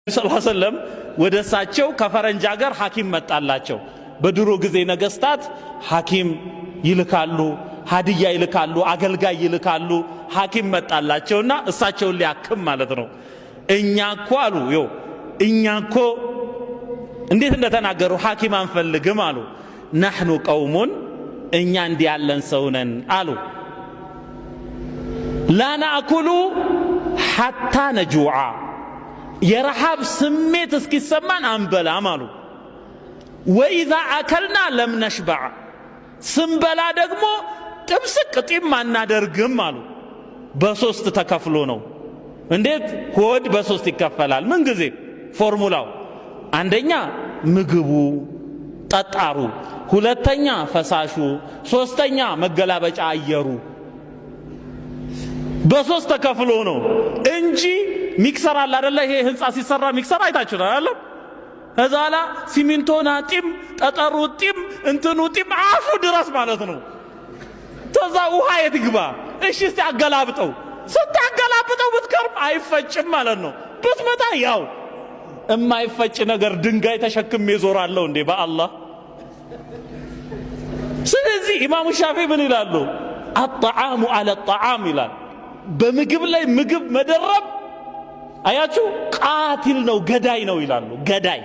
ሰለላሁ ዐለይሂ ወሰለም ወደሳቸው ከፈረንጅ ሀገር ሐኪም መጣላቸው። በድሮ ጊዜ ነገስታት ሐኪም ይልካሉ፣ ሀዲያ ይልካሉ፣ አገልጋይ ይልካሉ። ሐኪም መጣላቸውና እሳቸውን ሊያክም ማለት ነው። እኛኮ አሉ እኛኮ እንዴት እንደተናገሩ ሐኪም አንፈልግም አሉ። ነህኑ ቀውሙን እኛ እንዲህ ያለን ሰው ነን አሉ። ላ ናእኩሉ ሐታ ነጁዓ የረሃብ ስሜት እስኪሰማን አንበላም አሉ። ወኢዛ አከልና ለም ነሽበዕ ስንበላ ደግሞ ጥብስቅ ጢም አናደርግም አሉ። በሶስት ተከፍሎ ነው። እንዴት ሆድ በሶስት ይከፈላል? ምን ጊዜ ፎርሙላው አንደኛ ምግቡ ጠጣሩ፣ ሁለተኛ ፈሳሹ፣ ሶስተኛ መገላበጫ አየሩ። በሶስት ተከፍሎ ነው እንጂ ሚክሰር አለ አይደለ? ይሄ ህንጻ ሲሰራ ሚክሰር አይታችኋል አይደል? እዛላ ሲሚንቶና ጢም ጠጠሩ ጢም እንትኑ ጢም አፉ ድረስ ማለት ነው። ተዛ ውሃ የት ይግባ? እሺ እስቲ አገላብጠው። ስታገላብጠው ብትከርም አይፈጭም ማለት ነው። ብትመታ ያው እማይፈጭ ነገር ድንጋይ ተሸክሜ ዞራለሁ እንዴ በአላህ። ስለዚህ ኢማሙ ሻፊዒ ምን ይላሉ? አጣዓሙ አለ ጣዓም ይላል። በምግብ ላይ ምግብ መደረብ አያችሁ ቃቲል ነው ገዳይ ነው ይላሉ። ገዳይ